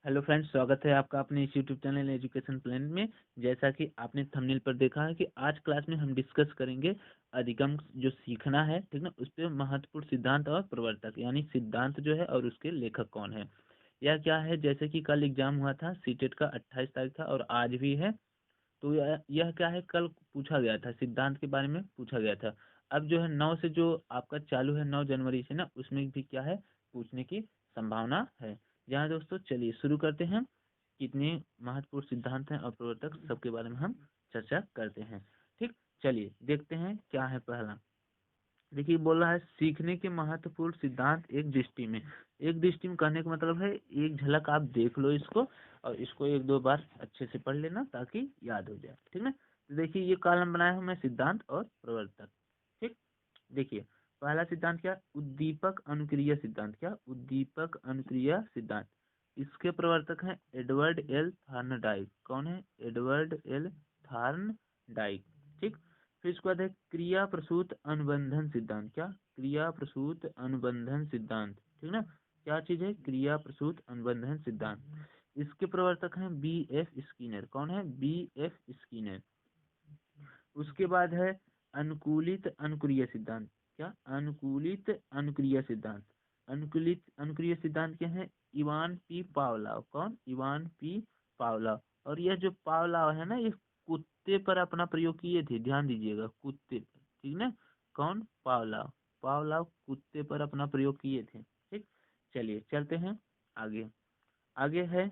Hello friends, स्वागत है आपका अपने इस यूट्यूब चैनल एजुकेशन प्लान में। जैसा कि आपने थंबनेल पर देखा है कि आज क्लास में हम डिस्कस करेंगे अधिगम जो सीखना है, ठीक ना, उस पर महत्वपूर्ण सिद्धांत और प्रवर्तक, यानी सिद्धांत जो है और उसके लेखक कौन है। यह क्या है, जैसे कि कल एग्जाम हुआ था सीटेट का 28 तारीख था और आज भी है। तो यह क्या है, कल पूछा गया था, सिद्धांत के बारे में पूछा गया था। अब जो है 9 से जो आपका चालू है 9 जनवरी से ना, उसमें भी क्या है, पूछने की संभावना है। जहाँ दोस्तों चलिए शुरू करते हैं। कितने महत्वपूर्ण सिद्धांत हैं और प्रवर्तक, सबके बारे में हम चर्चा करते हैं। ठीक, चलिए देखते हैं क्या है पहला। देखिए बोल रहा है सीखने के महत्वपूर्ण सिद्धांत एक दृष्टि में कहने का मतलब है एक झलक आप देख लो इसको, और इसको एक दो बार अच्छे से पढ़ लेना ताकि याद हो जाए, ठीक ना। तो देखिए ये कॉलम बनाया हूँ मैं, सिद्धांत और प्रवर्तक। ठीक, देखिए पहला सिद्धांत क्या, उद्दीपक अनुक्रिया सिद्धांत। क्या, उद्दीपक अनुक्रिया सिद्धांत। इसके प्रवर्तक हैं एडवर्ड एल थार्नडाइक। कौन है, एडवर्ड एल थार्नडाइक। ठीक, फिर इसके बाद है क्रिया प्रसूत अनुबंधन सिद्धांत। क्या, क्रिया प्रसूत अनुबंधन सिद्धांत, ठीक ना। क्या चीज है, क्रिया प्रसूत अनुबंधन सिद्धांत। इसके प्रवर्तक हैं बी एफ स्किनर। कौन है, बी एफ स्किनर। उसके बाद है अनुकूलित अनुक्रिया सिद्धांत। क्या, अनुकूलित अनुक्रिया सिद्धांत। अनुकूलित अनुक्रिया सिद्धांत क्या है, इवान पी पावलाव। कौन, इवान पी पावलाव। और यह जो पावलाव है ना, ये कुत्ते पर अपना प्रयोग किए थे, ध्यान दीजिएगा, कुत्ते पर, ठीक ना। कौन, पावलाव। पावलाव कुत्ते पर अपना प्रयोग किए थे। ठीक, चलिए चलते हैं आगे। आगे है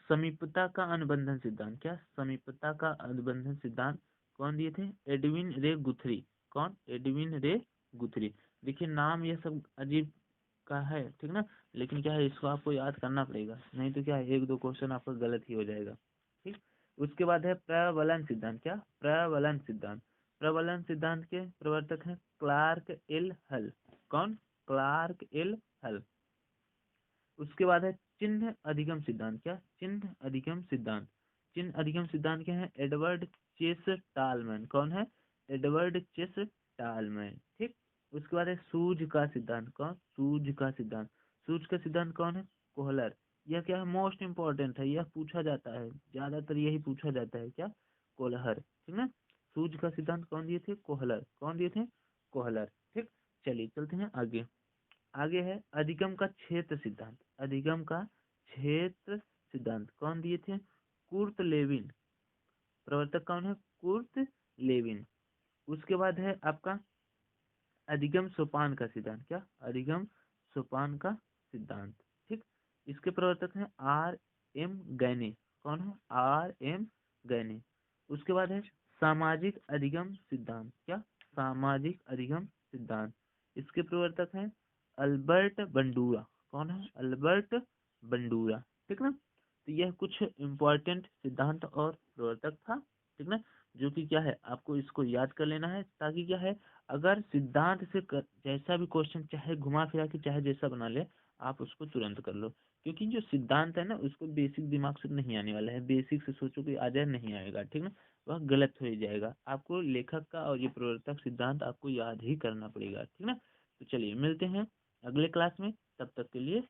समीपता का अनुबंधन सिद्धांत। क्या, समीपता का अनुबंधन सिद्धांत कौन दिए थे, एडविन रे गुथरी। कौन, एडविन रे गुथरी। देखिए नाम ये सब अजीब का है, ठीक ना, लेकिन क्या है, इसको आपको याद करना पड़ेगा, नहीं तो क्या है, एक दो क्वेश्चन आपका गलत ही हो जाएगा। ठीक, उसके बाद है प्रबलन सिद्धांत। क्या, प्रबलन सिद्धांत। प्रबलन सिद्धांत के प्रवर्तक हैं क्लार्क एल हल। कौन, क्लार्क एल हल। उसके बाद है चिन्ह अधिगम सिद्धांत। क्या, चिन्ह अधिगम सिद्धांत। चिन्ह अधिगम सिद्धांत क्या है, एडवर्ड चेस टालमैन। कौन है, एडवर्ड चेस टालमैन। ठीक, उसके बाद है सूझ का सिद्धांत। कौन, सूझ का सिद्धांत। सूझ का सिद्धांत कौन है, कोहलर। यह क्या है, मोस्ट इंपॉर्टेंट है, यह पूछा जाता है, ज्यादातर यही पूछा जाता है। क्या, कोहलर, ठीक ना। सूझ का सिद्धांत कौन दिए थे, कोहलर। कौन दिए थे, कोहलर। ठीक, चलिए चलते हैं आगे। आगे है अधिगम का क्षेत्र सिद्धांत। अधिगम का क्षेत्र सिद्धांत कौन दिए थे, कुर्ट लेविन। प्रवर्तक कौन है, कुर्ट लेविन। उसके बाद है आपका अधिगम सोपान का सिद्धांत। क्या, अधिगम सोपान का सिद्धांत। ठीक, इसके प्रवर्तक हैं आर एम गैने। कौन है, आर एम गैने। उसके बाद है सामाजिक अधिगम सिद्धांत। क्या, सामाजिक अधिगम सिद्धांत। इसके प्रवर्तक हैं अल्बर्ट बंडूरा। कौन है, अल्बर्ट बंडूरा। ठीक ना। तो यह कुछ इम्पोर्टेंट सिद्धांत और प्रवर्तक था, ठीक ना, जो कि क्या है, आपको इसको याद कर लेना है, ताकि क्या है, अगर सिद्धांत से जैसा भी क्वेश्चन चाहे घुमा फिरा के चाहे जैसा बना ले, आप उसको तुरंत कर लो। क्योंकि जो सिद्धांत है ना, उसको बेसिक दिमाग से नहीं आने वाला है, बेसिक से सोचो कि आ जाए, नहीं आएगा, ठीक ना, वह गलत हो ही जाएगा। आपको लेखक का और ये प्रवर्तक सिद्धांत आपको याद ही करना पड़ेगा, ठीक ना। तो चलिए मिलते हैं अगले क्लास में, तब तक के लिए